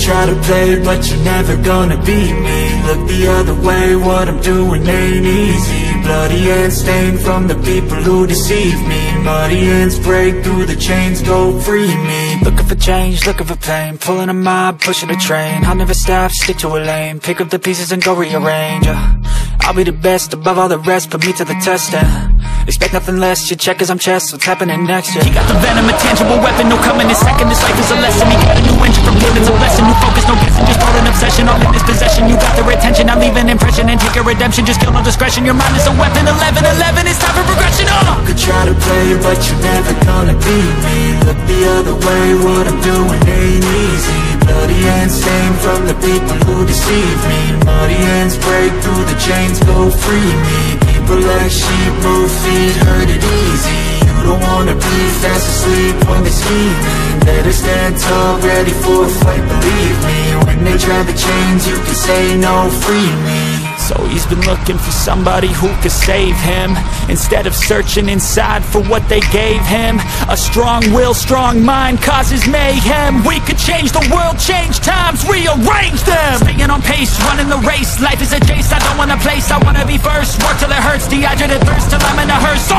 try to play, but you're never gonna beat me. Look the other way, what I'm doing ain't easy. Bloody hands stained from the people who deceive me. Muddy hands break through the chains, go free me. Looking for change, looking for pain, pulling a mob, pushing a train. I'll never stop, stick to a lane, pick up the pieces and go rearrange. I'll be the best above all the rest, put me to the test and expect nothing less, your check is I'm chess, what's happening next, yeah. He got the venom, a tangible weapon, no coming in second. This life is a lesson, he got a new engine from him, it's a lesson. New focus, no guessing, just all an obsession, all in his possession. You got their attention, I'll leave an impression and take your redemption. Just kill no discretion, your mind is a weapon. 11-11, it's time for progression, You could try to play, but you're never gonna beat me. Look the other way, what I'm doing ain't easy. Bloody hands stained from the people who deceive me. Muddy hands break through the chains, go free me. People like sheep move feet, hurt it easy. You don't wanna be fast asleep when they're scheming. Better stand tall, ready for a fight, believe me. When they try the chains, you can say no, free me. So he's been looking for somebody who could save him, instead of searching inside for what they gave him. A strong will, strong mind causes mayhem. We could change the world, change times, rearrange them. Staying on pace, running the race. Life is a chase, I don't want a place, I wanna be first. Work till it hurts, dehydrated thirst till I'm in a hearse.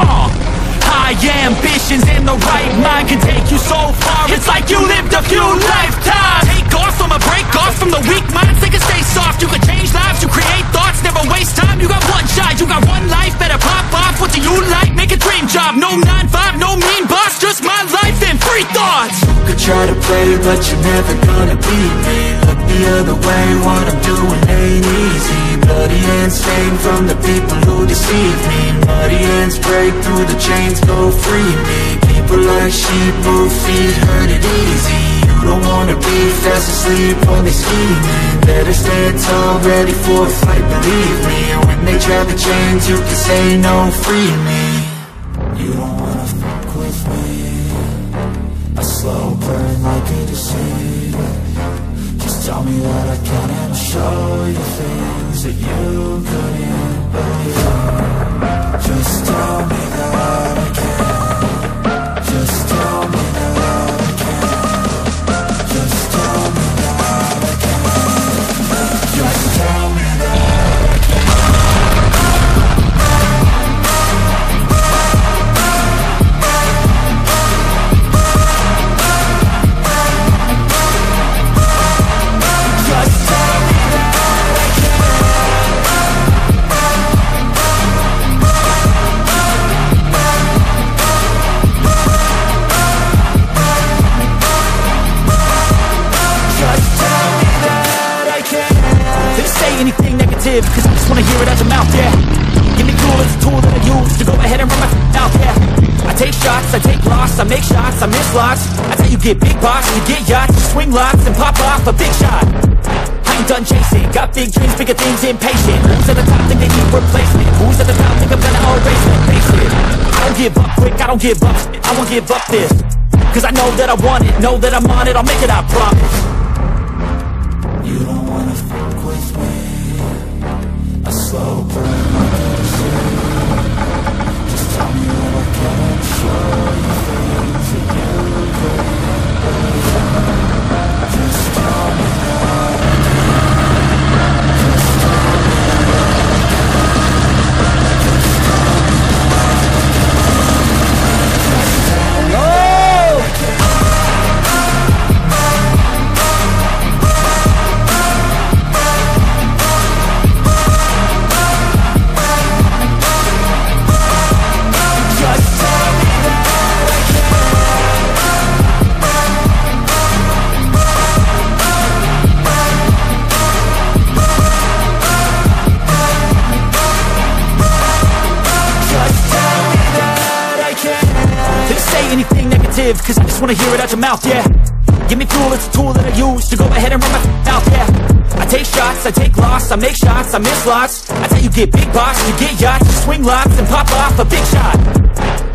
High ambitions in the right mind can take you so far. It's like you lived a few lifetimes. Take off from a break off from the weak minds. They can stay soft, you can change lives, you create thoughts, never waste time. You got one shot, you got one life, better pop off. What do you like? Make a dream job. No 9-5, no mean boss, just my life and free thoughts. You could try to play, but you're never gonna beat me. Look the other way, what I'm doing ain't easy. Bloody hands stained from the people who deceive me. Muddy hands break through the chains, go free me. People like sheep move feet, hurt it easy. You don't wanna be fast asleep when they're scheming. Better stand tall, ready for a fight, believe me. When they try the chains, you can say no, free me. You don't wanna fuck with me. A slow burn like a disease. Just tell me that I can and I'll show you things that you couldn't believe. Just tell me that I can. Just tell me that I can. Just tell me that I can. Just tell me that I can. Just tell me that I anything negative, cause I just wanna hear it out your mouth, yeah. Give me fuel, it's a tool that I use to go ahead and run my mouth, yeah. I take shots, I take loss, I make shots, I miss lots. That's how you get big boss, you get yachts, you swing lots and pop off a big shot. I ain't done chasing, got big dreams, bigger things, impatient. Who's at the top think they need replacement? Who's at the top think I'm gonna erase it? Face it, I don't give up quick, I don't give up shit, I won't give up this. Cause I know that I want it, know that I'm on it, I'll make it, I promise. You don't wanna fuck with me. A slow burn like a disease. Just tell me what I can show you things that you couldn't believe. Just tell me that I can. Just tell me that I can. Just tell me that I can. Just tell me that I can. Anything negative, cause I just wanna hear it out your mouth, yeah. Give me fuel, it's a tool that I use to go ahead and run my mouth, yeah. I take shots, I take loss, I make shots, I miss lots. That's how you get big boss, you get yachts, you swing lots and pop off a big shot.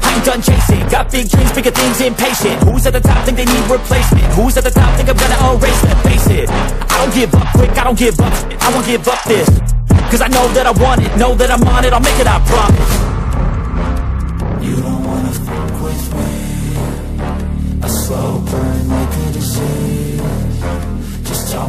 I ain't done chasing, got big dreams, bigger things, impatient. Who's at the top think they need replacement? Who's at the top think I'm gonna erase it? Face it, I don't give up quick, I don't give up shit, I won't give up this. Cause I know that I want it, know that I'm on it, I'll make it, I promise. You don't wanna fuck with me. A slow burn like a disease. Just tell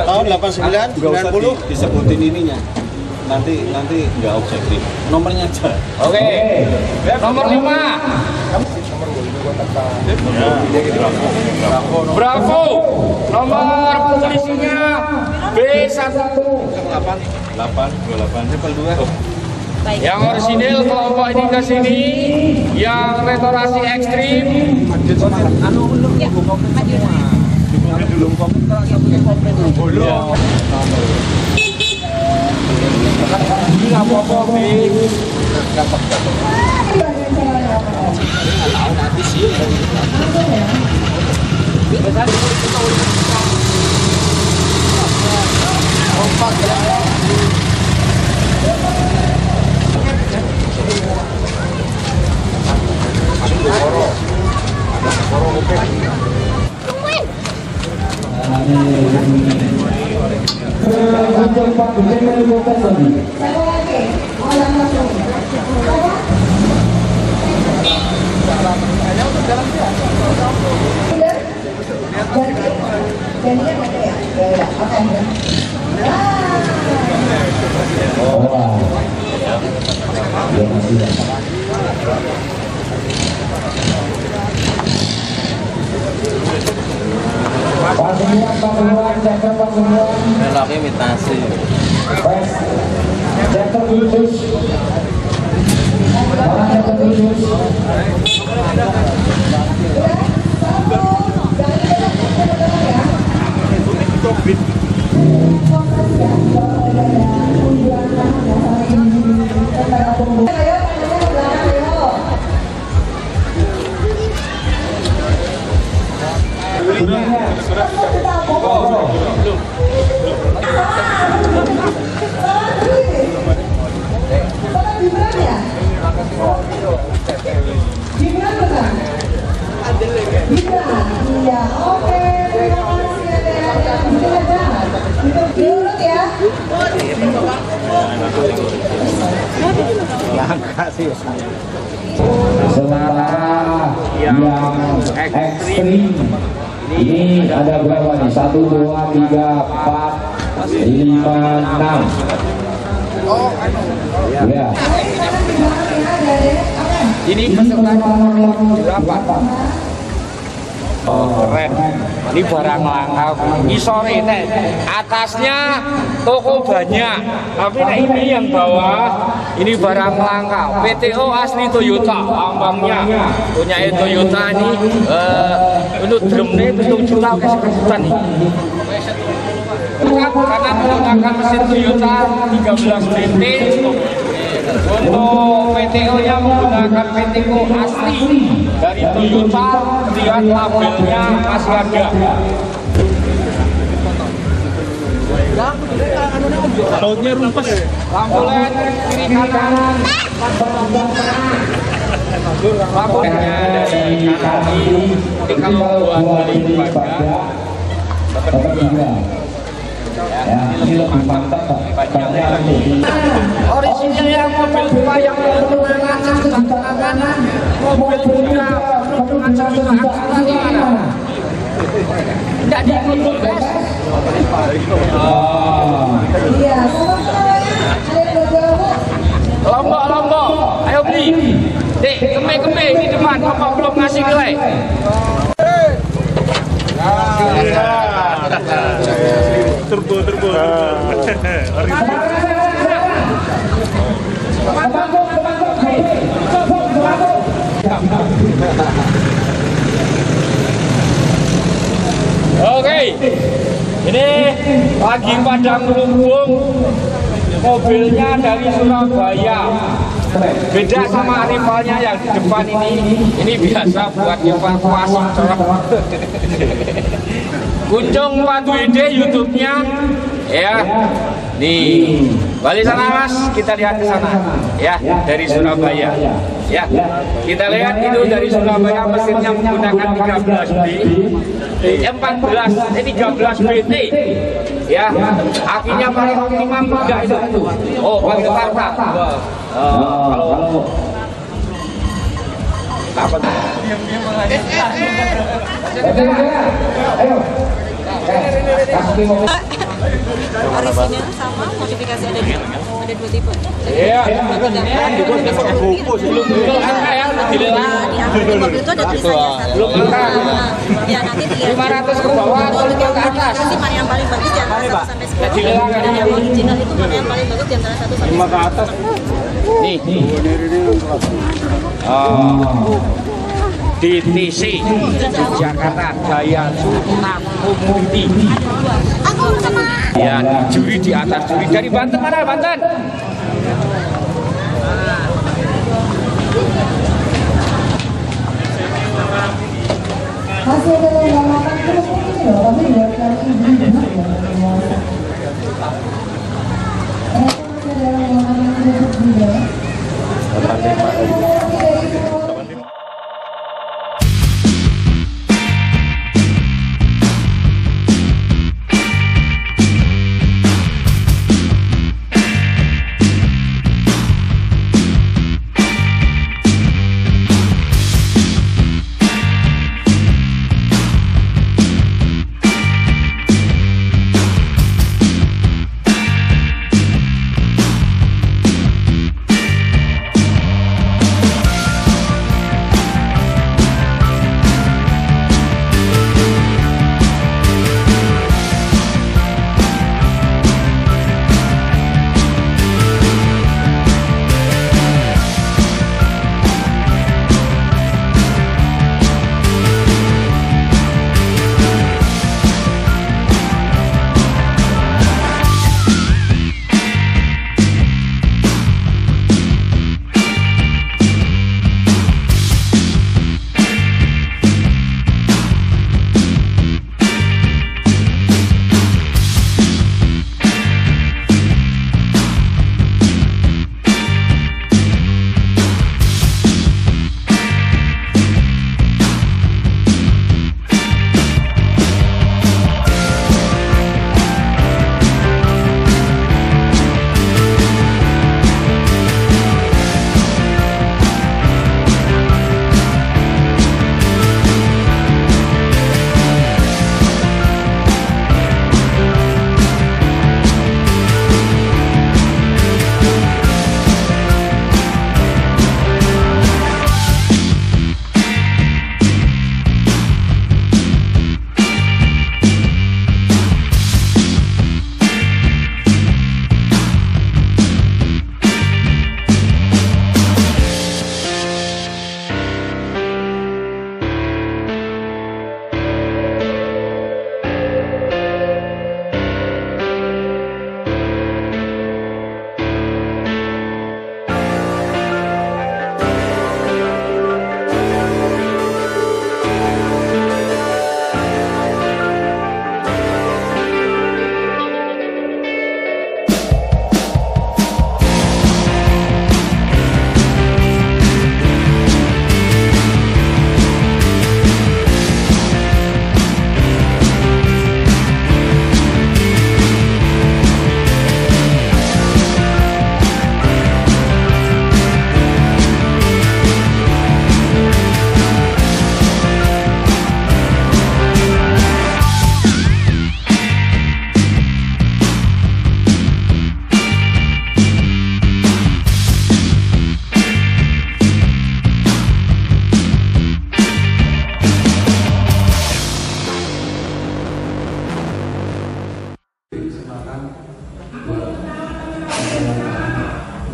Tahun 89, 90 disebutin ininya. Nanti nggak objektif. Nomornya aja. Oke. Nomor 5. Bravo. Nomor polisinya B1828 Yang orisinil kelompok ini ke sini, yang restorasi ekstrim. Ini apa-apa, Meloknya imitasi. Sementara yang ekstrim ini ada berapa nih? 1, 2, 3, 4, 5, 6. Ya. Ini peserta berapa? Oh, keren. Ini barang langka. Isore nek atasnya toko banyak, tapi nek ini yang bawah ini barang langka. PTO asli Toyota, lambangnya punya Toyota ini. Untuk drumnya 7 juta kesekian nih. Karena menggunakan mesin Toyota 13 BT. Untuk PTO-nya menggunakan PTO asli dari Toyota, lihat labelnya masih ada. Lautnya rumpes. Lampu LED kiri kanan, lampu LED-nya dari kanan kiri. Ini kalau buat beli baja, dapat 2. Ya, ini lebih mantap banyak. Orisinil yang mobil tua yang penerbangan kanan, mobil muda penerbangan sejuta gimana? Tidak diikut guys. Iya, Lombok, ayo beli. Dek, kembe ini depan, Bapak belum ngasih nilai. Turbo. Oke, ini lagi pada melungkung. Mobilnya dari Surabaya. Beda sama rivalnya yang di depan ini biasa buat evakuasi truk. Kuncung Pandu Ide YouTube-nya ya. Nih, balik sana Mas, kita lihat ke sana ya, dari Surabaya. Ya, kita lihat itu dari Surabaya, mesinnya menggunakan 13B, 13 BT. Ya, akinya paling optimum enggak itu. Oh, pakai Tarta. Kalau apa tuh? Kasih mobil. Orisinnya sama, modifikasi ada dua tipe. Iya. Belum angka ya, Di mobil itu ada tulisannya satu. belum angka. Ya nanti dilihat 500 ke bawah atau untuk ke atas? modifikasi mana yang paling bagus di antara 1 sampai 10. Dilelang Dan yang original itu mana yang paling bagus di antara 1 sampai 10. ke atas. Nih. Di TC Jakarta Jaya Sultan Komudi. Aku sama. Ya, juri di atas juri dari Banten, mana Banten? Masih ada yang makan kerupuk ini loh, tapi buat yang ini benar ya. Masih ada yang makan kerupuk juga.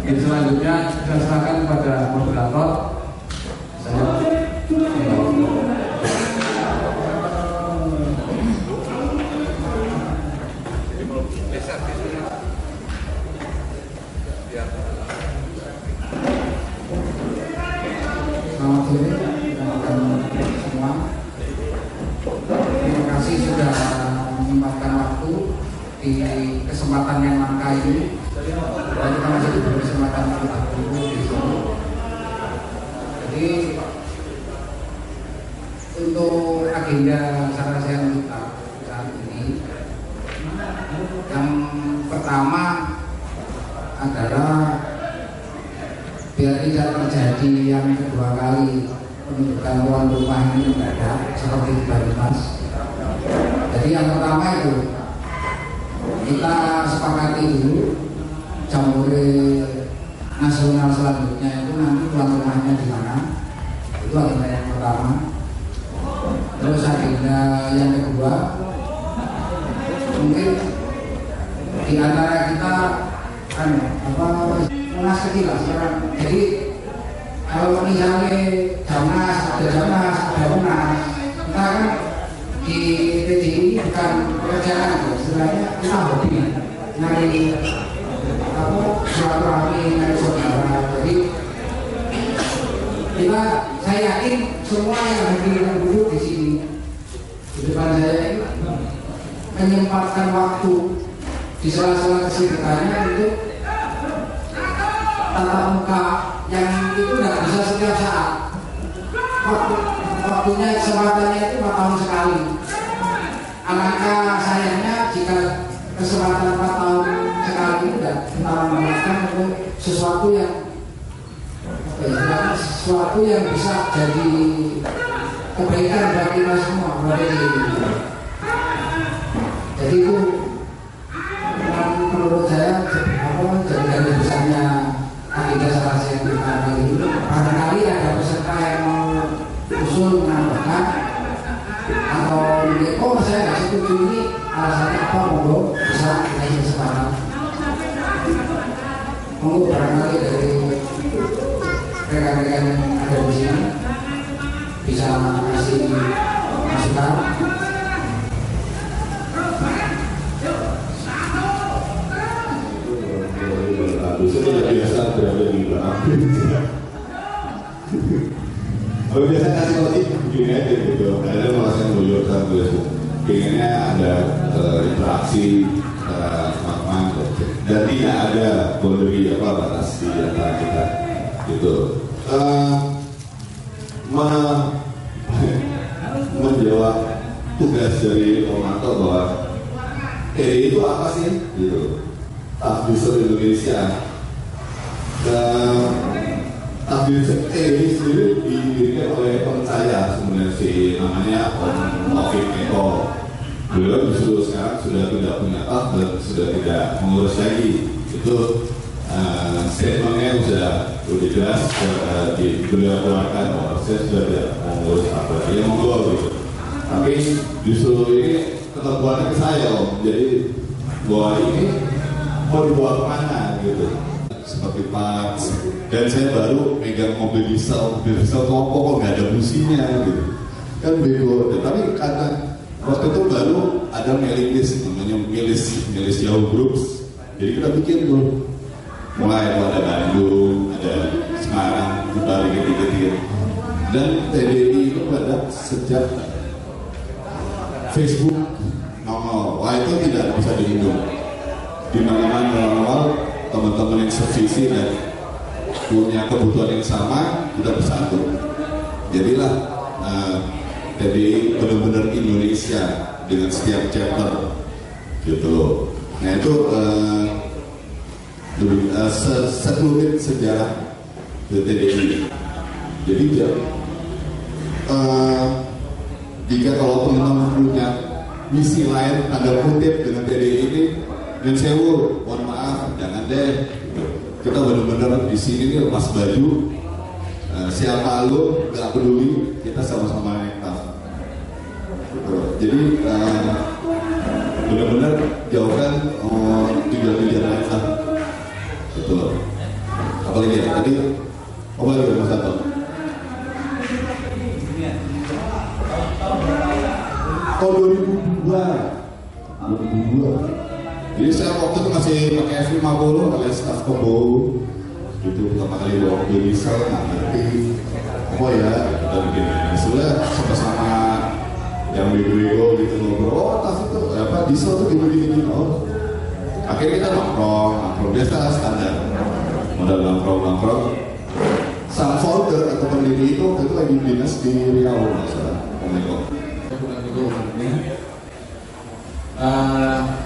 Mungkin selanjutnya kita serahkan kepada moderator. Selamat sore teman-teman semua. Terima kasih sudah menyempatkan waktu di kesempatan yang langka ini. Dan kita masih diberi kesempatan untuk berkumpul di sini. Jadi untuk agenda sarjana kita saat ini, yang pertama adalah biar tidak terjadi yang kedua kali penunjukan tuan rumah ini mendadak seperti di Banyumas. Jadi yang pertama itu kita sepakati dulu jambore nasional selanjutnya itu nanti tuan rumahnya di mana. Itu agenda yang pertama. Terus agenda yang kedua, mungkin di antara kita kan munas kecil lah sekarang. Jadi kalau misalnya Jamnas, ada munas, kita kan di PDI bukan pekerjaan, sebenarnya kita hobi nyari silaturahmi, nyari saudara. Jadi saya yakin semua yang hadir dan duduk di sini di depan saya ini menyempatkan waktu di sela-sela kesibukannya untuk tatap muka yang itu tidak bisa setiap saat. Waktunya kesempatannya itu 4 tahun sekali. Alangkah sayangnya jika kesempatan 4 tahun sekali itu tidak kita manfaatkan untuk sesuatu yang bisa jadi kebaikan bagi kita semua. Jadi itu menurut saya jadi garis besarnya agenda salah yang kita kali ini. Barangkali ada peserta yang mau usul menambahkan atau saya nggak setuju ini alasannya apa, monggo bisa kita isi sekarang. Monggo barangkali dari rekan-rekan yang ada di sini bisa kasih masukan. Sudah biasa berada di belakang. Kalau biasa kasih topik begini aja gitu. Ada merasakan beliau kan pengennya ada interaksi teman-teman dan tidak ada boundary batas di antara kita gitu. Menjawab tugas dari Om Anto bahwa itu apa sih gitu. Takbir Indonesia. Takbir ini sendiri didirikan oleh teman saya sebenarnya namanya Om Taufik Eko. Beliau justru sekarang sudah tidak punya dan sudah tidak mengurus lagi. Itu statementnya sudah jelas beliau keluarkan bahwa saya sudah tidak mengurus apa. Dia monggo gitu. Tapi justru ini ketentuannya ke saya Om. Jadi bahwa ini mau dibawa kemana gitu. Seperti parts dan saya baru megang mobil diesel kok nggak ada businya gitu kan bego. Tapi karena waktu itu baru ada mailing list namanya milis Yahoo Groups, jadi kita bikin tuh mulai ada Bandung, ada Semarang, Bali gitu dan TDI itu pada sejak Facebook nongol, wah itu tidak bisa dihitung di mana-mana nongol. Teman-teman yang sevisi dan punya kebutuhan yang sama kita bersatu. Jadilah jadi benar-benar Indonesia dengan setiap chapter gitu. Nah itu sekelumit sejarah TDI. Jadi jika kalau teman-teman punya misi lain tanda kutip dengan TDI ini, dan sewu, mohon maaf, jangan deh. Kita benar-benar di sini nih lepas baju, siapa lu, nggak peduli, kita sama-sama nektar. Jadi benar-benar jauhkan tujuan-tujuan lain lah. Gitu loh. Apalagi ya tadi, apalagi Mas Anto? Tahun 2002. Jadi saya waktu itu masih pakai F50 alias tas combo gitu, pertama kali bawa mobil diesel nggak ngerti apa ya dan gini. Sebenarnya sama-sama yang bego-bego gitu ngobrol, tas itu apa diesel tuh gini-gini oh. Akhirnya kita nongkrong biasa standar modal nongkrong. Sang founder atau pendiri itu lagi dinas di Riau masalah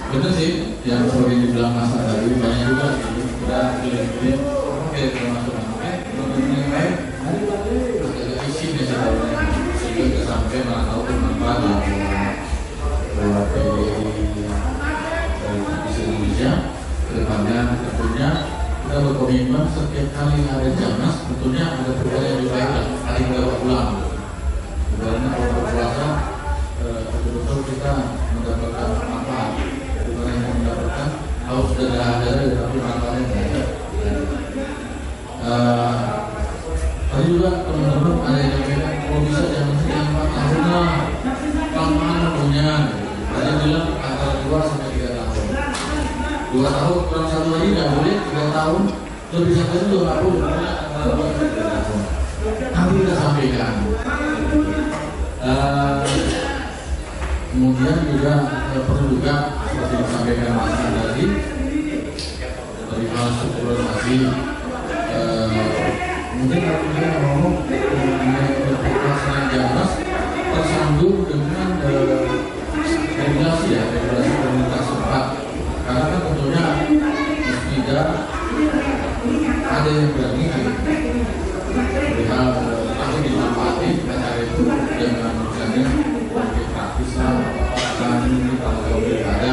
betul sih yang seperti dibilang Mas tadi, banyak juga kita pilih-pilih oke termasuk untuk yang lain ada isi nih sebenarnya sehingga sampai nggak tahu kenapa bahwa PDI di Indonesia kedepannya tentunya kita berkomitmen setiap kali ada Jamas tentunya ada perubahan yang lebih baik lah, paling lewat ulang. Karena kalau berpuasa betul-betul kita mendapatkan apa bukan yang mendapatkan harus ada tapi manfaatnya banyak. Tadi juga teman-teman ada yang bilang kalau bisa jangan yang 4 tahun lah, kelamaan punya. Ada bilang antara 2 sampai 3 tahun. 2 tahun kurang 1 lagi nggak boleh, 3 tahun lebih sampai itu nggak boleh. Antara 2 sampai 3 tahun. Nanti kita sampaikan. Kemudian juga perlu juga seperti disampaikan Mas tadi dari hal strukturalisasi. Mungkin kalau kita ngomong pelaksanaan Jamas tersambung dengan regulasi ya, regulasi pemerintah setempat. Karena kan tentunya tidak ada yang berani perihal langsung dimanfaati acara itu dengan misalnya mungkin praktis lah, kan kalau pilkada.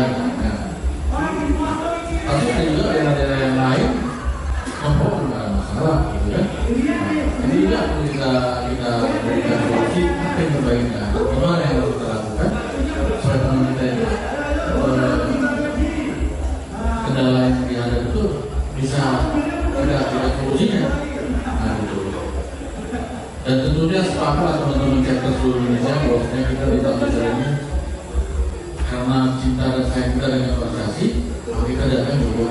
Tapi ada juga daerah yang lain membawa tidak masalah, gitu kan? Ini juga perlu kita berikan solusi apa yang terbaiknya, gimana yang harus kita lakukan supaya teman kita ini kendala yang dihadapi itu bisa tidak solusinya. Nah gitu. Dan tentunya sepakat teman-teman chapter seluruh Indonesia bahwasanya kita di tahun ini karena cinta dan sayang kita dengan organisasi, maka kita datang juga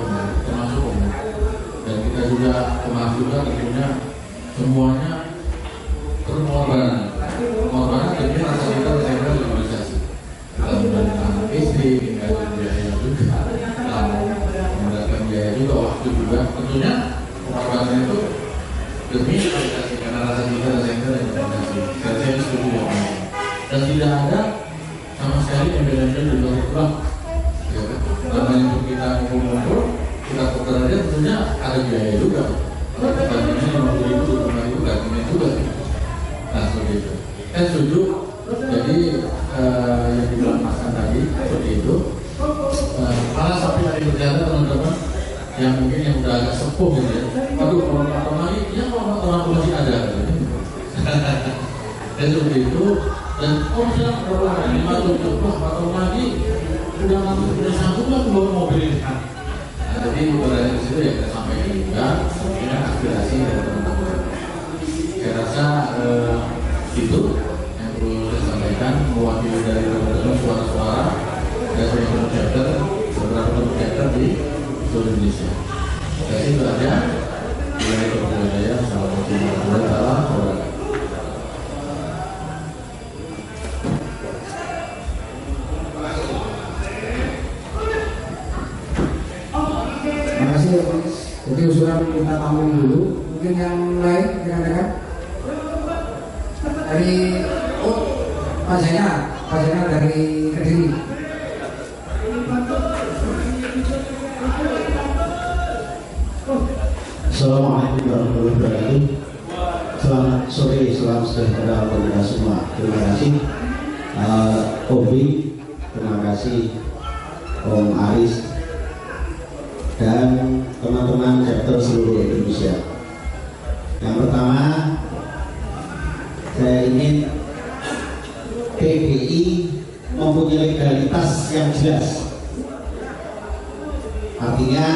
termasuk umum. Dan kita juga termasuk juga tentunya semuanya pengorbanan tentunya rasa kita dan sayang dengan organisasi. Kita menggunakan SD, menggunakan biaya juga, menggunakan biaya juga, waktu juga. Tentunya pengorbanan itu demi organisasi karena rasa cinta dan sayang dengan organisasi. Saya setuju ya, dan tidak ada sama sekali embel-embel di luar itu, ya kan? Namanya untuk kita ngumpul, kita putar aja tentunya ada biaya juga. Kalau kita ini 50.000, 25.000 gantinya juga. Nah seperti itu. Saya setuju. Jadi yang dibilang Mas tadi seperti itu. Malah sampai tadi berjalan teman-teman yang mungkin yang udah agak sepuh gitu ya. Aduh kalau nonton lagi, ya kalau nonton masih ada. Dan seperti itu. Dan misalnya kalau 5 tahun lagi udah sanggup lah bawa mobil ini. Nah, jadi berada di situ ya kita sampaikan juga dengan aspirasi dari teman-teman. Saya rasa itu yang perlu saya sampaikan mewakili dari teman-teman suara-suara dari chapter beberapa chapter di seluruh Indonesia. Jadi itu aja. Dari Kementerian Assalamualaikum warahmatullahi wabarakatuh. Jadi usulan kita tampung dulu. Mungkin yang lain rekan-rekan dari Pak Zainal dari Kediri. Assalamualaikum warahmatullahi wabarakatuh. Selamat sore, selamat sejahtera untuk kita semua. Terima kasih Obi, terima kasih Om Aris dan teman-teman chapter seluruh Indonesia. Yang pertama, saya ingin PBI mempunyai legalitas yang jelas. Artinya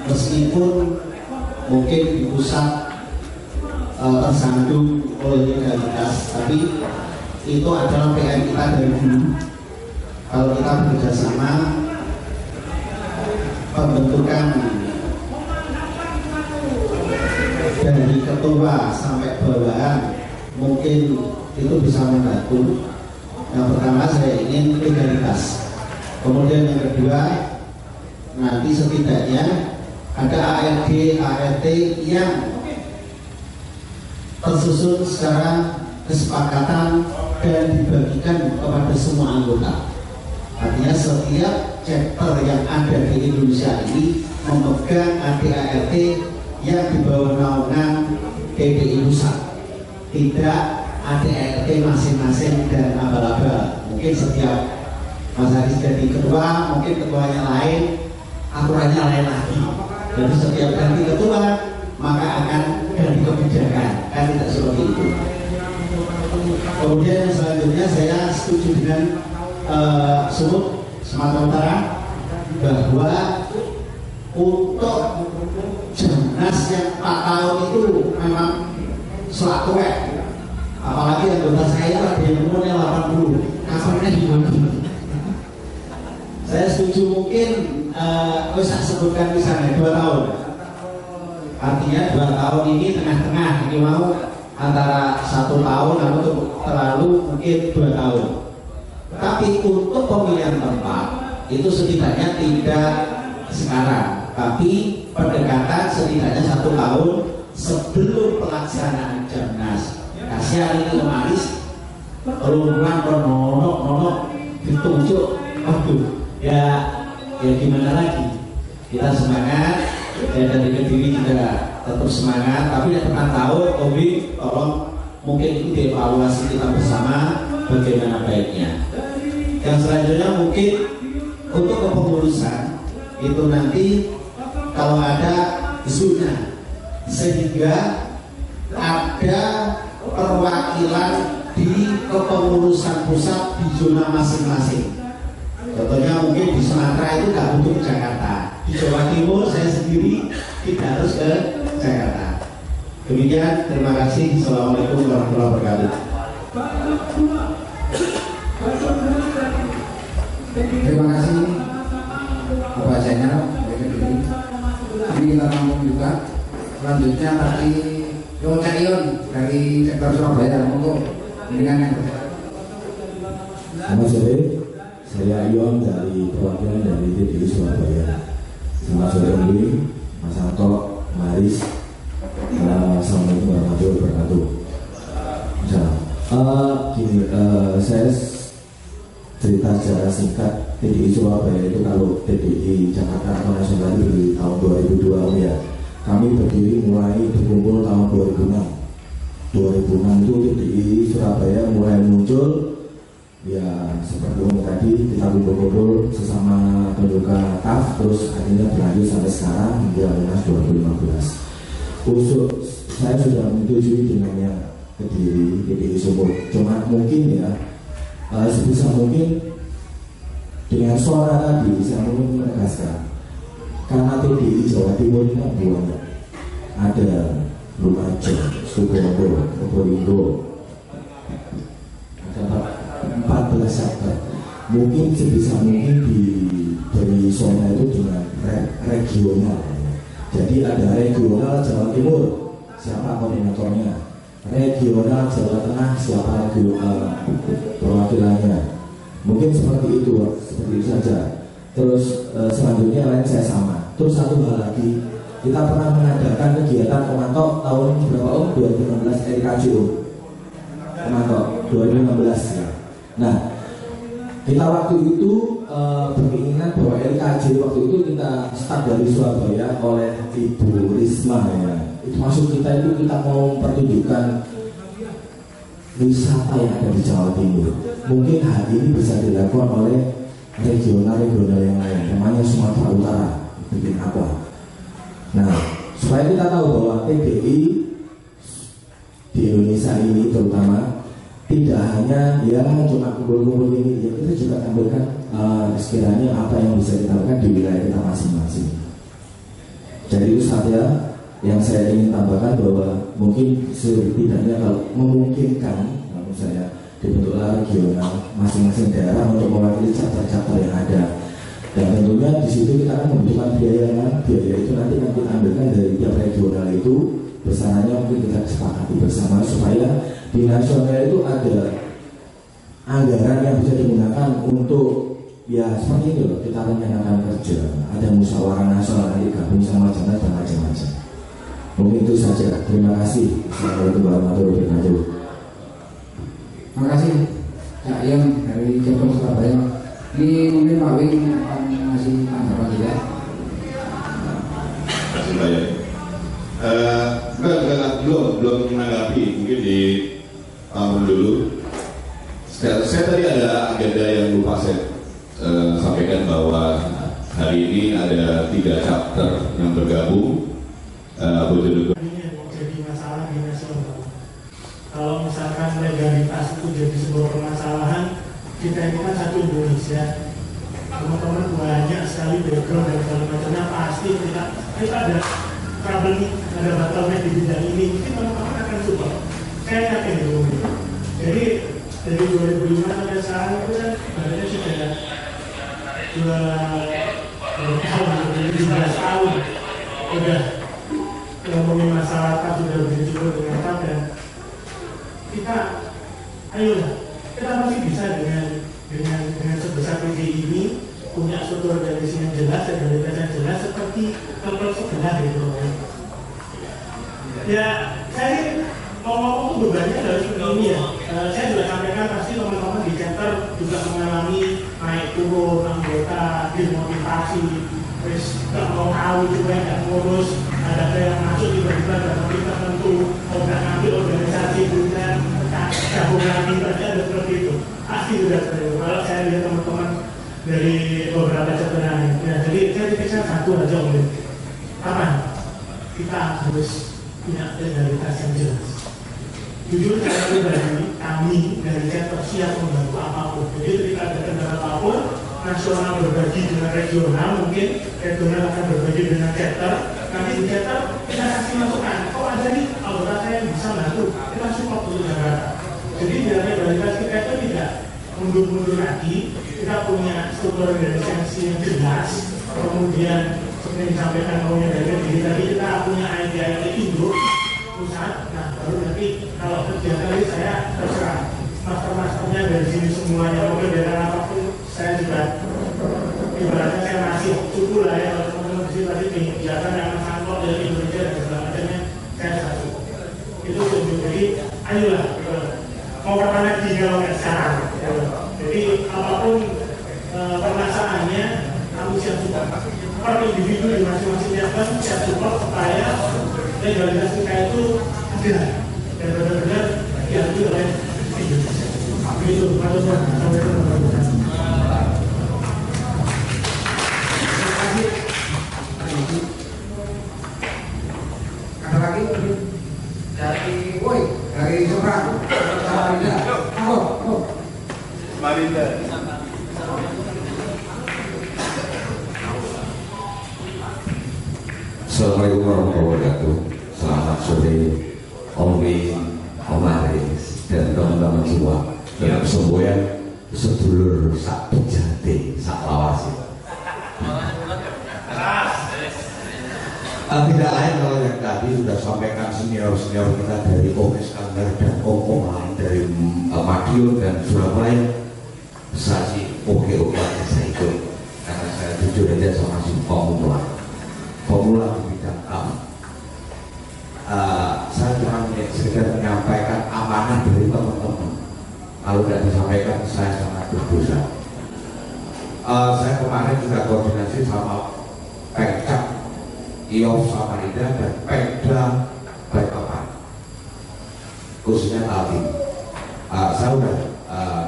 meskipun mungkin di pusat tersandung oleh legalitas, tapi itu adalah PR kita dari dulu. Kalau kita bekerja sama, pembentukan dari ketua sampai bawahan mungkin itu bisa membantu. Yang pertama saya ingin legalitas. Kemudian yang kedua, nanti setidaknya ada ARD, ART yang tersusun secara kesepakatan dan dibagikan kepada semua anggota. Artinya setiap chapter yang ada di Indonesia ini memegang ART yang di bawah naungan PBI Pusat. Tidak ART masing-masing dan abal-abal. Mungkin setiap Mas Haris jadi ketua, mungkin ketuanya lain, aturannya lain lagi. Jadi setiap ganti ketua maka akan ganti kebijakan, kan tidak seperti itu. Kemudian yang selanjutnya saya setuju dengan Sumut Sumatera Utara bahwa untuk Jamnas yang 4 tahun itu memang selak tuwek. Apalagi anggota saya ada yang umurnya 80, kafannya gimana? Saya setuju mungkin saya sebutkan misalnya 2 tahun. Artinya 2 tahun ini tengah-tengah, ini mau antara 1 tahun atau terlalu mungkin 2 tahun. Tapi untuk pemilihan tempat itu setidaknya tidak sekarang, tapi pendekatan setidaknya 1 tahun sebelum pelaksanaan Jamnas. Kasihan ini Maris rumah nonok ditunjuk, aduh ya gimana lagi, kita semangat ya, dari Kediri juga tetap semangat, tapi yang tengah tahun Obi tolong mungkin itu dievaluasi kita bersama bagaimana baiknya. Yang selanjutnya mungkin untuk kepengurusan itu nanti kalau ada zona, sehingga ada perwakilan di kepengurusan pusat di zona masing-masing. Contohnya mungkin di Sumatera itu nggak untuk Jakarta, di Jawa Timur saya sendiri tidak harus ke Jakarta. Demikian, terima kasih. Assalamualaikum warahmatullahi wabarakatuh. Terima kasih Bapak Zainal. Ini kita tampung juga. Selanjutnya tadi Cak Ion dari sektor Surabaya untuk dengan yang Selamat sore, saya Ion dari perwakilan dari TDI Surabaya. Selamat sore Mas Anto, Maris. Assalamualaikum warahmatullahi wabarakatuh. Saya cerita secara singkat. TDI Surabaya itu kalau TDI Jakarta atau nasional di tahun 2002 ya. Kami berdiri mulai berkumpul tahun 2006. 2006 itu TDI Surabaya mulai muncul. Ya seperti yang tadi kita kumpul-kumpul sesama penduka TAF, terus akhirnya berlanjut sampai sekarang hingga Munas 2015. Saya sudah menyetujui dengannya Kediri, TDI Sumut. Cuma mungkin ya sebisa mungkin dengan suara tadi saya ingin menegaskan, karena TDI Jawa Timur ini banyak, ada Lumajang, Sukoharjo, Probolinggo, ada 14 sektor. Mungkin sebisa mungkin dari zona itu dengan regional. Jadi ada regional Jawa Timur, siapa koordinatornya? Regional Jawa Tengah, siapa perwakilannya? Mungkin seperti itu saja. Terus selanjutnya lain saya sama. Terus satu hal lagi, kita pernah mengadakan kegiatan Komanto tahun berapa Om? 2016 LKJO Komanto 2016 ya. Nah, kita waktu itu berkeinginan bahwa LKJ waktu itu kita start dari Surabaya oleh Ibu Risma ya. Itu maksud kita itu kita mau mempertunjukkan wisata yang ada di Jawa Timur. Mungkin hal ini bisa dilakukan oleh regional yang lain, namanya Sumatera Utara, bikin apa? Nah, supaya kita tahu bahwa TDI di Indonesia ini terutama tidak hanya ya cuma kumpul-kumpul ini, ya kita juga tampilkan sekiranya apa yang bisa kita lakukan di wilayah kita masing-masing. Jadi itu saja yang saya ingin tambahkan, bahwa mungkin setidaknya kalau memungkinkan, saya dibentuklah regional masing-masing daerah untuk mewakili cabang-cabang yang ada. Dan tentunya di situ kita akan membutuhkan biaya itu nanti kita ambilkan dari tiap regional itu, besarannya mungkin kita sepakati bersama supaya di nasional itu ada anggaran yang bisa digunakan untuk ya seperti itu loh, kita rencanakan kerja, ada musyawarah nasional nanti gabung sama Jamnas dan macam-macam. Mungkin itu saja. Terima kasih. Assalamualaikum warahmatullahi wabarakatuh. Terima kasih Cak Ion dari Jawa Surabaya. Ini mungkin Pak Wing akan ngasih tanggapan juga. Terima kasih Pak Yai. Belum menanggapi, mungkin di tampung dulu. Saya tadi ada agenda yang lupa saya sampaikan bahwa hari ini ada 3 chapter yang bergabung. Bojonegoro. Jadi masalah di nasional. Kalau misalkan legalitas itu jadi sebuah permasalahan, kita ini kan satu Indonesia. Teman-teman banyak sekali background dan segala macamnya, pasti kita ada trouble nih, ada bottleneck di bidang ini. Mungkin teman-teman akan support. Saya yakin dulu. Jadi dari 2005 sampai sekarang itu kan sebenarnya sudah 17 tahun udah ngomongin masyarakat sudah begitu dengan dan kita ayolah kita masih bisa dengan sebesar PDI ini punya struktur organisasi yang jelas dan legalitas yang jelas seperti klub sebelah gitu ya. Saya mau ngomong itu bebannya dari ini ya. Saya juga sampaikan pasti teman-teman di chapter juga mengalami naik turun anggota, dimotivasi, terus nggak mau tahu juga nggak ngurus, ada yang masuk tiba-tiba dalam topik tertentu, nggak ngambil organisasi punya gabung lagi, pasti ada seperti itu. Pasti sudah terjadi. Kalau saya lihat teman-teman dari beberapa chapter lain, ya, jadi saya pikir satu aja oleh kapan kita harus punya legalitas yang jelas. Jujur saya pribadi, kami dari chapter siap membantu apapun. Jadi ketika ada kendala apapun, nasional berbagi dengan regional, mungkin regional akan berbagi dengan chapter. Nanti di chapter kita kasih masukan. Oh ada nih anggota saya yang bisa bantu, kita support dulu Jakarta. Jadi biar legalitas kita itu tidak mundur-mundur lagi. Kita punya struktur organisasi yang jelas. Kemudian seperti disampaikan maunya dari diri tadi, kita punya ID induk pusat. Nah baru nanti kalau kegiatan ini saya terserah master-masternya dari sini semuanya, mungkin dari apapun saya juga ibaratnya saya masih cukup lah ya. Kalau teman-teman di sini tadi kegiatan yang sangkut dari Indonesia dan segala macamnya saya satu itu tunjuk. Jadi ayolah mau kemana lagi kalau nggak sekarang. Jadi apapun permasalahannya kami siap support. Per individu di masing-masing pun siap support supaya legalitas kita itu ada dan benar-benar diambil oleh Indonesia. Itu teman-teman. Ada lagi dari woi dari seberang Samarinda. Samarinda. Assalamualaikum warahmatullahi wabarakatuh. Selamat sore Om Win, Om Aris, dan teman-teman semua. Dalam semboyan sedulur sak bejate, sak lawas. Tidak lain kalau yang tadi sudah sampaikan senior-senior kita dari Om Iskandar dan Om lain dari Madiun dan Surabaya. Saya sih oke saya ikut karena saya jujur aja sama si pemula di bidang saya cuma sekedar menyampaikan amanah dari teman-teman. Kalau tidak disampaikan saya sangat berdosa. Saya kemarin juga koordinasi sama Pekcap IOF Samarinda dan Pekda Balikpapan, khususnya Alvin. Saya sudah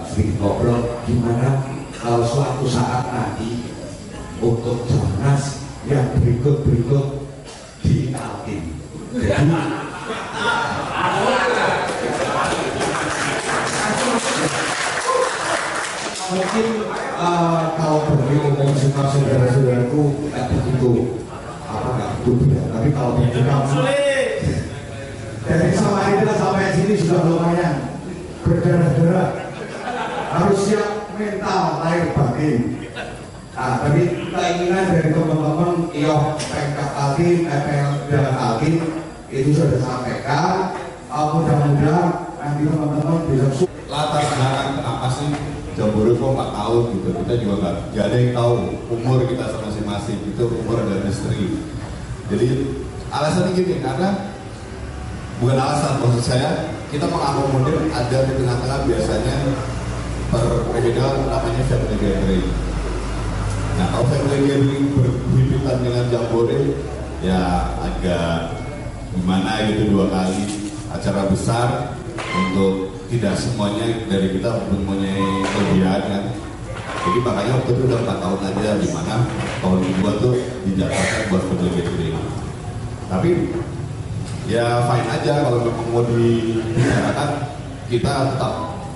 sedikit ngobrol gimana kalau suatu saat nanti untuk Jamnas yang berikut di Alvin. Jadi mungkin kalau bagi umum saudara-saudaraku tidak begitu tapi kalau bagi kamu dari Samarinda sampai sini sudah lumayan berdarah-darah, harus siap mental lahir batin. Tapi keinginan dari teman-teman IOF Pengkap Alkin, FPL dan Alkin itu sudah disampaikan. Mudah-mudahan nanti teman-teman bisa latar belakang kenapa sih Jambore kok 4 tahun gitu. Kita juga nggak ada yang tahu umur kita masing-masing, itu umur dan misteri. Jadi alasannya gini, karena bukan alasan, maksud saya kita mengakomodir ada di tengah-tengah biasanya per regional namanya family gathering. Nah kalau family gathering berhimpitan dengan Jambore ya agak gimana gitu, 2 kali acara besar untuk tidak semuanya dari kita mempunyai kelebihan kan. Jadi makanya waktu itu udah 4 tahun aja, di mana tahun kedua tuh dijadwalkan buat gede-gede. Tapi ya fine aja kalau memang mau dibicarakan,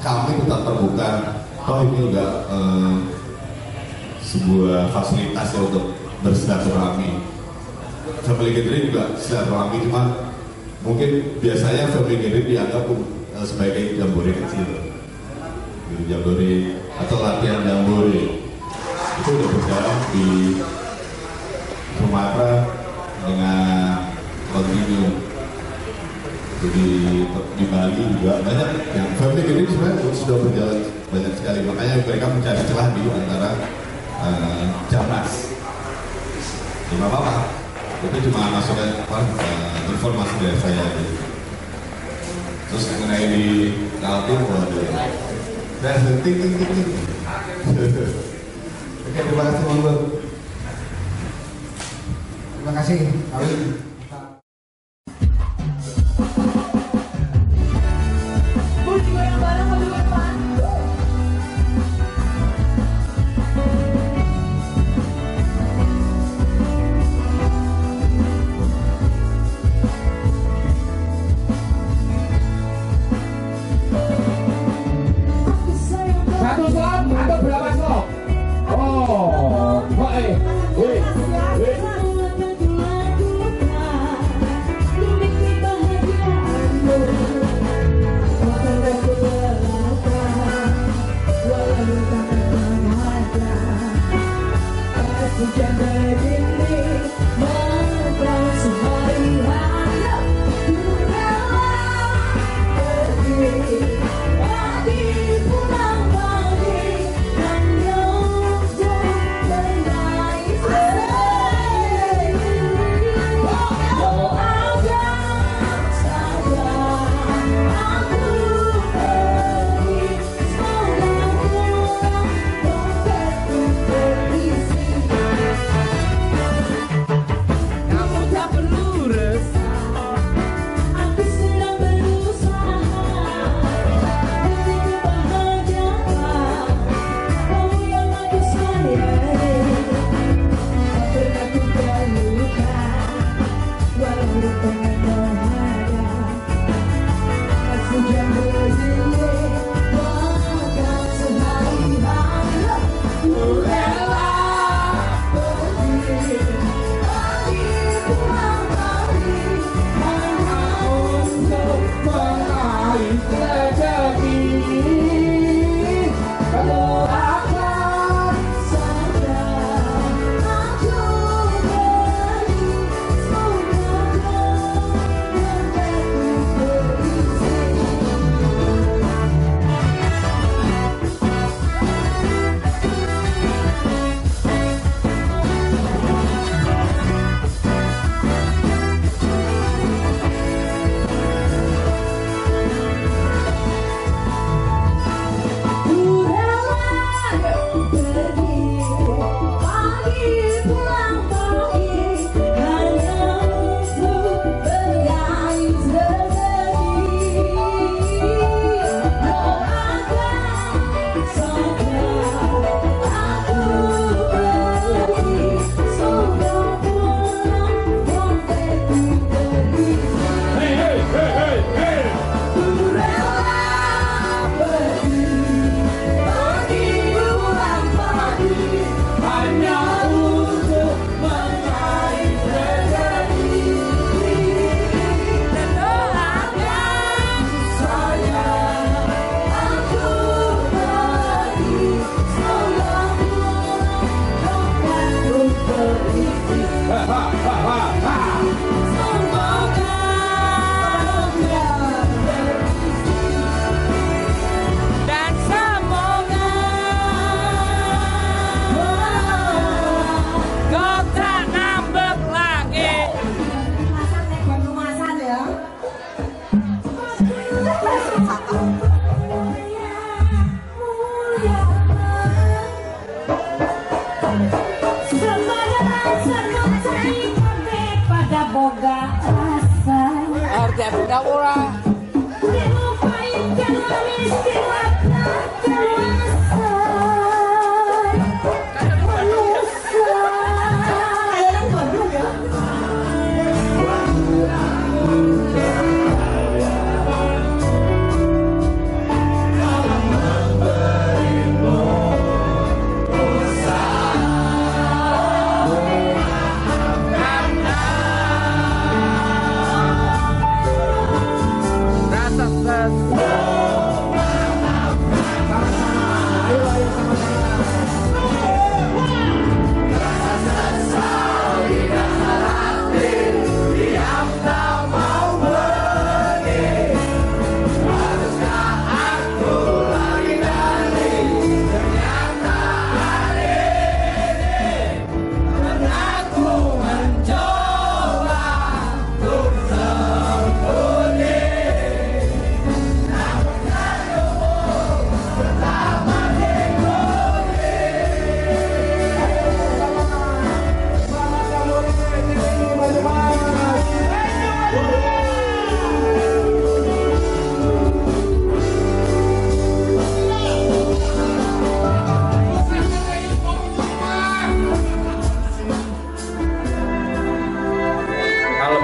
kami tetap terbuka. Toh ini juga sebuah fasilitas ya untuk bersilaturahmi. Family gathering juga silaturahmi, cuma mungkin biasanya family gathering dianggap sebagai jambore kecil, jambore atau latihan jambore. Itu udah berjalan di Sumatera dengan kontinu. Jadi di Bali juga banyak yang family gathering sebenarnya sudah berjalan banyak sekali. Makanya mereka mencari celah di antara Jamnas. Tidak apa-apa. Itu cuma masukan informasi dari saya gitu. Terus mengenai di Kaltim, waduh, dan ting. Oke, terima kasih Bang. Terima kasih, Kawin.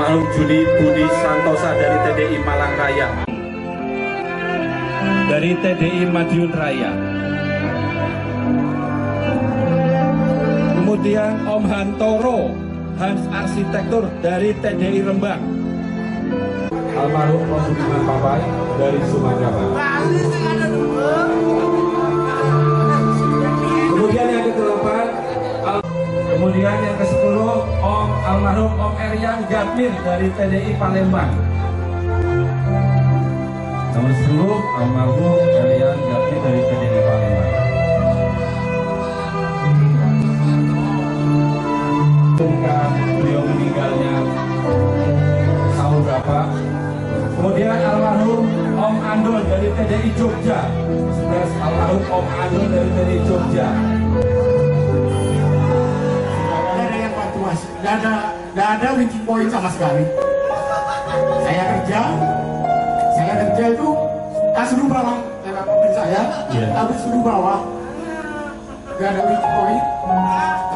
almarhum Juli Budi Santosa dari TDI Malang Raya, dari TDI Madiun Raya. Kemudian Om Hantoro Hans Arsitektur dari TDI Rembang. Almarhum Om Budiman Papai dari Sumatera Barat. Kemudian yang ke-8, kemudian yang ke-10 almarhum Om Erian Gatmir dari TDI Palembang. Nomor 10 almarhum Erian Gatmir dari TDI Palembang. Beliau meninggalnya tahun berapa. Kemudian almarhum Om Andol dari TDI Jogja. 11 almarhum Om Andol dari TDI Jogja. Nggak ada winching point sama sekali. Saya kerja itu suruh bawah, memang mobil saya, tapi suruh bawah. Nggak ada winching point.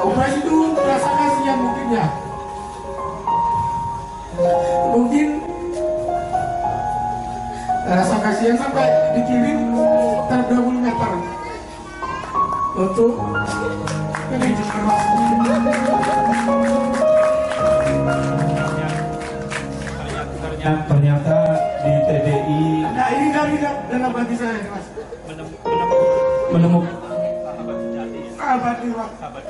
Operasi itu rasa kasihan mungkin ya. Mungkin rasa kasihan sampai dikirim 20 meter untuk ternyata di TDI. Nah ini dari dalam hati saya Mas. Menemukan sahabat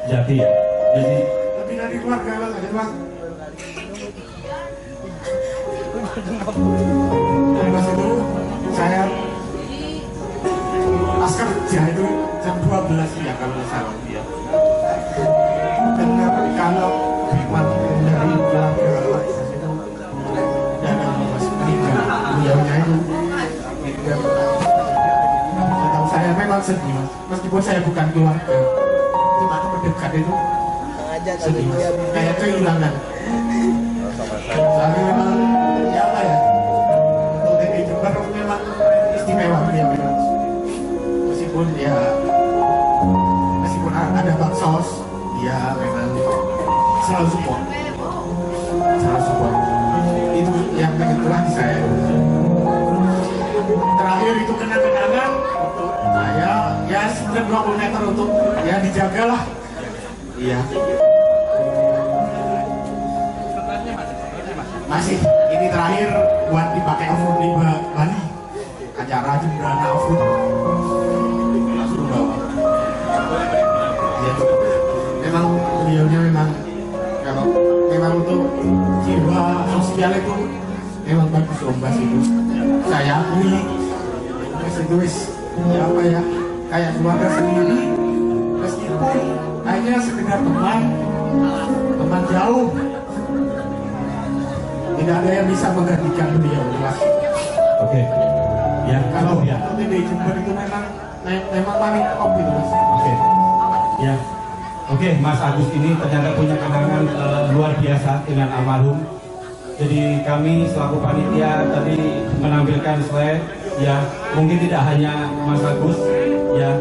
jati ya. Jadi lebih dari keluarga Mas. Mas itu saya pas kerja itu jam 12 ya kalau salah ya. Dan kalau hikmat dari keluarga dan Mas meninggal beliaunya itu tahu saya memang sedih Mas. Meskipun saya bukan keluarga, cuma terdekat itu sedih Mas. Kayak kehilangan. Soalnya memang ya apa ya, untuk TDI Jember memang istimewa beliau. Meskipun ada bansos, dia memang selalu support. Itu yang kebetulan di saya. Terakhir itu kenang-kenangan untuk saya, ya 20 meter untuk ya dijagalah. Iya. Masih ini terakhir buat dipakai off-road di Bali, acara Jembrana off-road. Ya, memang beliaunya kalau memang untuk jiwa sosial itu memang bagus Om Bas itu. Saya akui ya apa ya, kayak keluarga sendiri, meskipun hanya sekedar teman jauh. Tidak ada yang bisa menggantikan beliau, jelas. Oke. Ya, kalau TDI Jember itu memang paling top itu, Mas. Oke. Ya. Oke, Mas Agus ini ternyata punya kenangan luar biasa dengan almarhum. Jadi kami selaku panitia tadi menampilkan slide, ya mungkin tidak hanya Mas Agus, ya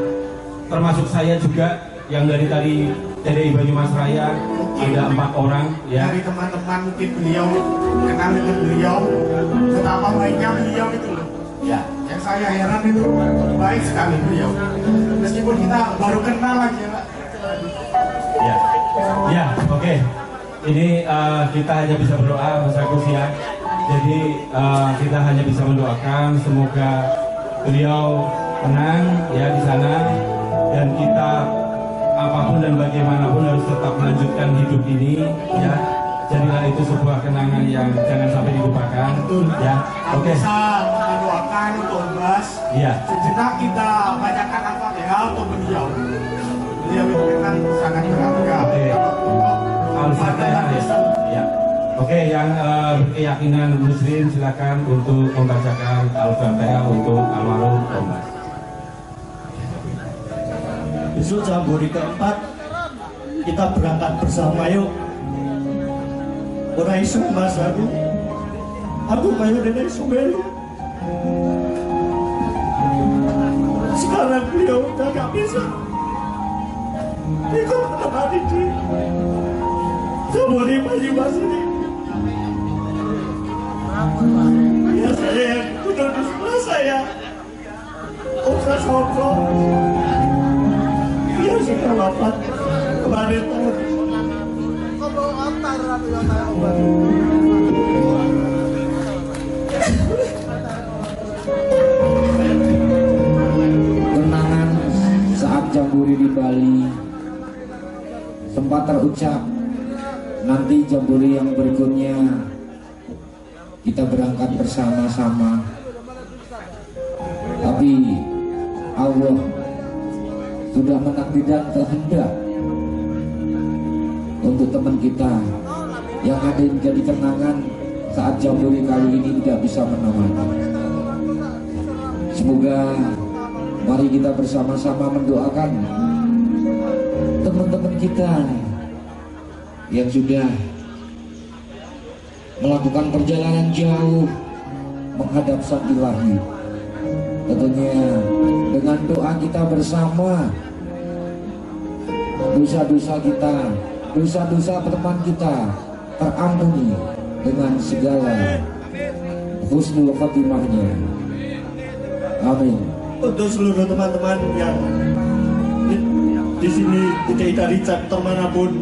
termasuk saya juga yang dari tadi TDI Banyumas Raya. Ada 4 orang ya. Dari teman-teman mungkin beliau kenal dengan beliau, betapa baiknya beliau itu loh. Ya. Yang saya heran itu baik sekali beliau. Meskipun kita baru kenal aja Pak. Ya. Ya, oke. Ini kita hanya bisa berdoa Mas Agus ya. Jadi kita hanya bisa mendoakan semoga beliau tenang ya di sana, dan kita apapun dan bagaimanapun harus tetap melanjutkan hidup ini ya. Jadilah itu sebuah kenangan yang jangan sampai dilupakan. Ya. Oke. Bisa mendoakan untuk Mas. Iya. Sejenak kita bacakan Al-Fatihah untuk beliau. Beliau itu memang sangat berharga. Oke. Al-Fatihah ya. Oke, yang berkeyakinan Muslim silakan untuk membacakan Al-Fatihah untuk almarhum Om Bas. Besok Jambore keempat kita berangkat bersama yuk. Ora iso Mas aku bayu dene iso melu. Sekarang beliau udah gak bisa. Itu apa di Jambore Banyumas ini? Soko. Dia sudah wafat kemarin tahun. Kenangan saat jamburi di Bali sempat terucap, nanti jamburi yang berikutnya kita berangkat bersama-sama. Tapi Allah sudah menakdirkan kehendak untuk teman kita yang ada menjadi kenangan saat jamburi kali ini tidak bisa menemani. Semoga mari kita bersama-sama mendoakan teman-teman kita yang sudah melakukan perjalanan jauh menghadap Sang Ilahi. Tentunya dengan doa kita bersama, dosa-dosa kita, dosa-dosa teman kita terampuni dengan segala husnul khotimahnya. Amin. Untuk seluruh teman-teman yang di sini tidak Richard termanapun,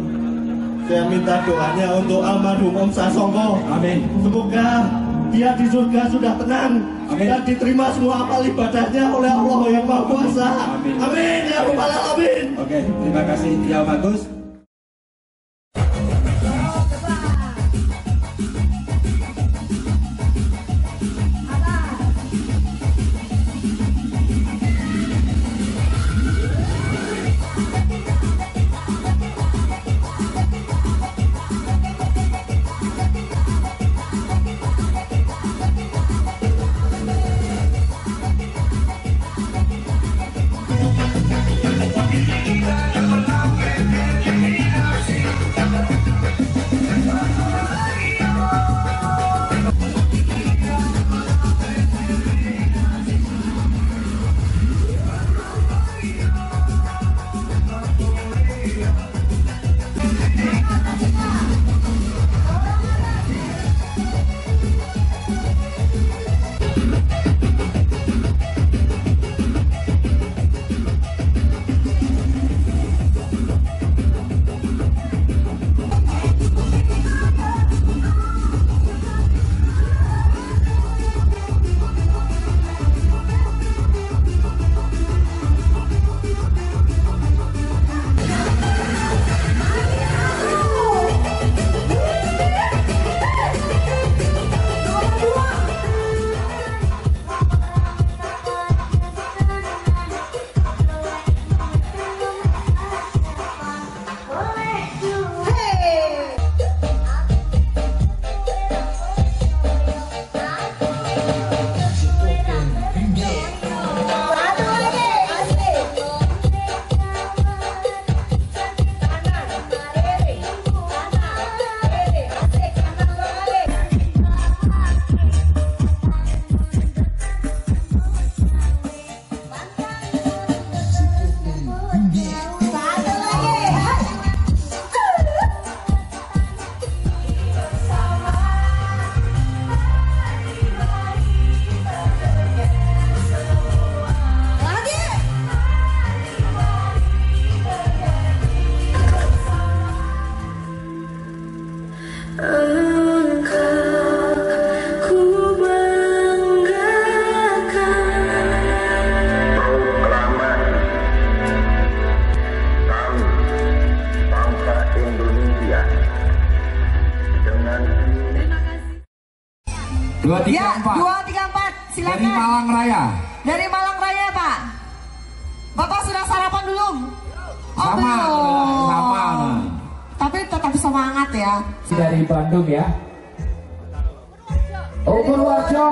saya minta doanya untuk almarhum Om Sasongko. Amin. Semoga dia di surga sudah tenang. Amin. Dan diterima semua amal ibadahnya oleh Allah yang Maha Kuasa. Amin. Amin ya Rabbal Alamin. Oke, terima kasih ya Bagus. Ya, 234, silakan. Dari Malang Raya. Dari Malang Raya, Pak. Bapak sudah sarapan belum? Oh, sama, belum. sama. Tapi tetap semangat ya. Dari Bandung ya. Oh, Purworejo.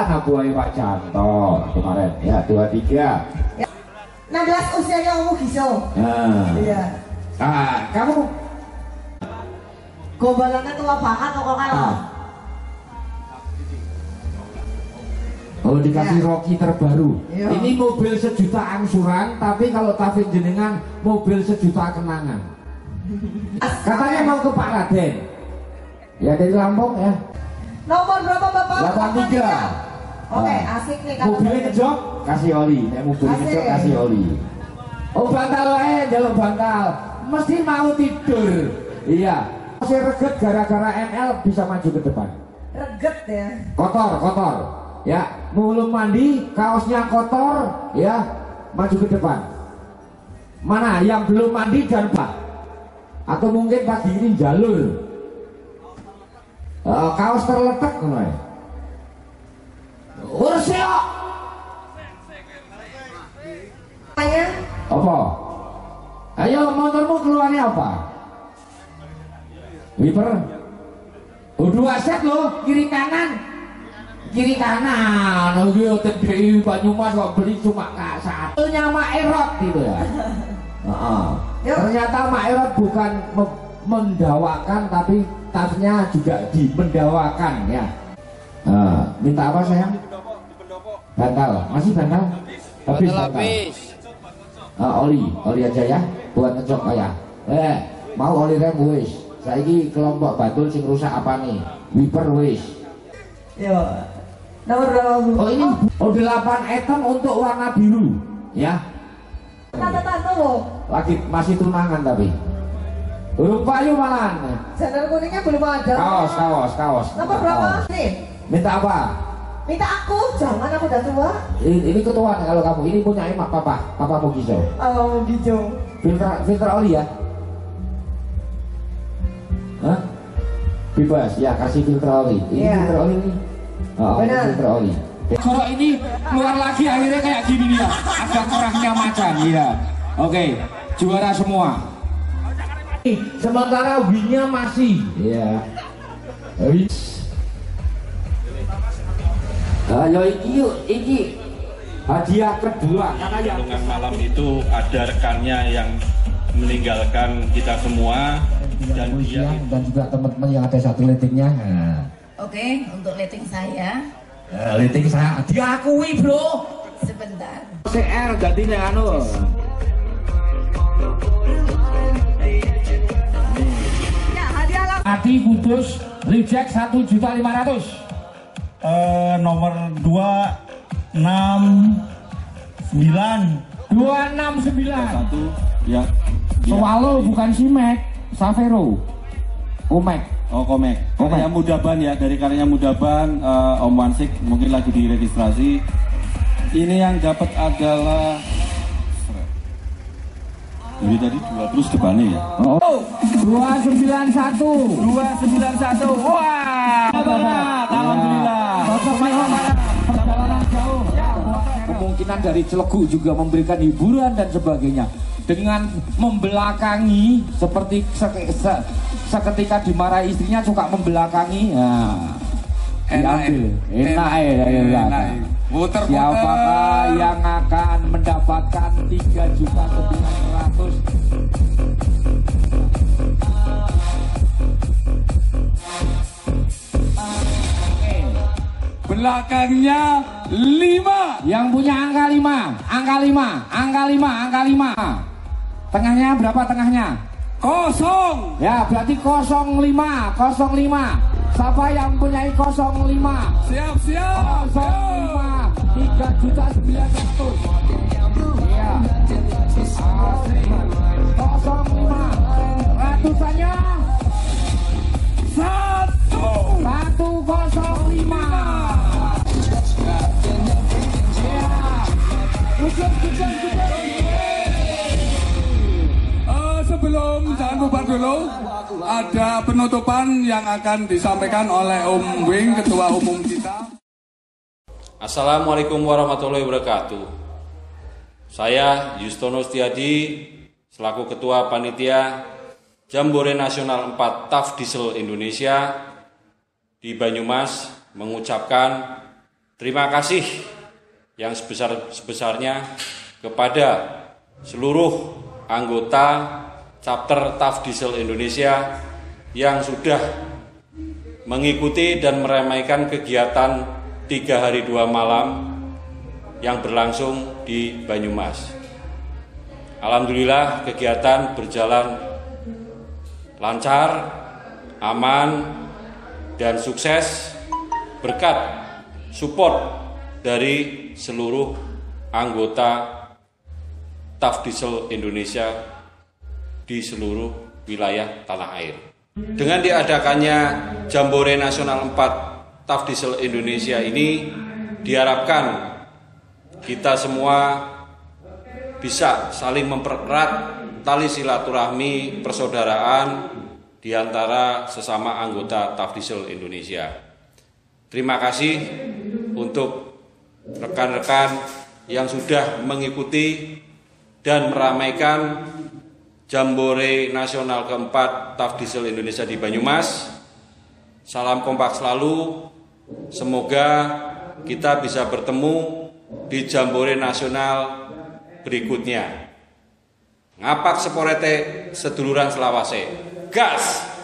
Anak buahnya Pak Janto kemarin. Ya, 23. 16 usianya Om Giso. Nah. Iya. Ah, kamu gombalannya tua banget kok kalau. Oh, dikasih Rocky terbaru. Iya. Ini mobil sejuta angsuran, tapi kalau Taufik jenengan mobil sejuta kenangan. Katanya mau ke Pak Raden. Ya dari Lampung ya. Nomor berapa Bapak? 83. Oke, asik nih kalau mobilnya ngejok kasih oli, nek mobilnya ngejok kasih oli. Oh bantal jalur bantal, mesti mau tidur. Iya, masih reget gara-gara ML bisa maju ke depan. Reget ya. Kotor, ya, belum mandi, kaosnya kotor, ya, maju ke depan. Mana yang belum mandi dan pak? Atau mungkin pagi ini jalur, kaos terletak, kan? Ursio. Apa? Ayo motormu keluarnya apa? Wiper. Dua set loh, kiri kanan. Oh iya, TDI Banyumas kok beli cuma satu Mak Erot gitu ya. Ternyata Mak Erot bukan mendawakan, tapi tasnya juga dimendawakan ya. Minta apa sayang? Bantal, masih bantal? Habis bantal. Oli aja ya, buat ngecok ya. Mau oli rem wis. Saiki kelompok Batul sing rusak apa nih? Wiper wis. Yo. Nomor berapa Bu? Oh ini 8 item untuk warna biru, ya. Tante loh. Lagi masih tunangan tapi. Belum payu malahan. Sandal kuningnya belum ada. Kaos. Nomor berapa nih? Minta apa? Minta aku, jangan aku udah tua. Ini ketuaan kalau kamu. Ini punya emak papa Mugijo. Oh Mugijo. Filter oli ya? Hah? Bebas ya, kasih filter oli. Ini filter oli nih. Benar. Filter oli. Kalau ini keluar lagi akhirnya kayak gini nih ya. Ada kerahnya macan ya. Oke, juara semua. Sementara winnya masih. Iya. Ayo iki hadiah kedua karena yang malam itu ada rekannya yang meninggalkan kita semua dan dia dan juga teman-teman yang ada satu letingnya. Oke, untuk leting saya. Leting saya diakui bro. Sebentar. CR gantinya anu. Ya hadiah lah. Adi Kudus reject 1.500.000. Nomor 269 ya. Swallow bukan Simek, Savero. Komek. Oh Komek. Karya Mudaban ya, dari karyanya Mudaban, Om Wansik mungkin lagi diregistrasi. Ini yang dapat adalah jadi tadi 2 terus depannya ya. 291. Wah. Alhamdulillah. Perjalanan jauh. Kemungkinan dari Celegu juga memberikan hiburan dan sebagainya dengan membelakangi seperti seketika dimarahi istrinya suka membelakangi. Enak. Siapakah yang akan mendapatkan 3.900.000? Belakangnya 5. Yang punya angka 5. Tengahnya berapa tengahnya? 0. Ya berarti 05. Siapa yang punya 05? Siap. 05 3.900.000. Iya. 05 ratusannya 105. Sebelum jangan bubar dulu, ada penutupan yang akan disampaikan oleh Om Wing, Ketua Umum kita. Assalamualaikum warahmatullahi wabarakatuh. Saya Yustono Setiadi selaku Ketua Panitia Jambore Nasional 4 TAF Diesel Indonesia di Banyumas mengucapkan terima kasih yang sebesar-besarnya kepada seluruh anggota Chapter TAF Diesel Indonesia yang sudah mengikuti dan meramaikan kegiatan 3 hari 2 malam yang berlangsung di Banyumas. Alhamdulillah kegiatan berjalan lancar, aman, dan sukses berkat support dari seluruh anggota Tafdisel Indonesia di seluruh wilayah tanah air. Dengan diadakannya Jambore Nasional 4 Tafdisel Indonesia ini diharapkan kita semua bisa saling mempererat tali silaturahmi persaudaraan di antara sesama anggota Tafdisel Indonesia. Terima kasih untuk rekan-rekan yang sudah mengikuti dan meramaikan Jambore Nasional keempat Tafdisel Indonesia di Banyumas. Salam kompak selalu. Semoga kita bisa bertemu di Jambore Nasional berikutnya. Ngapak seporete seduluran selawase. Gas!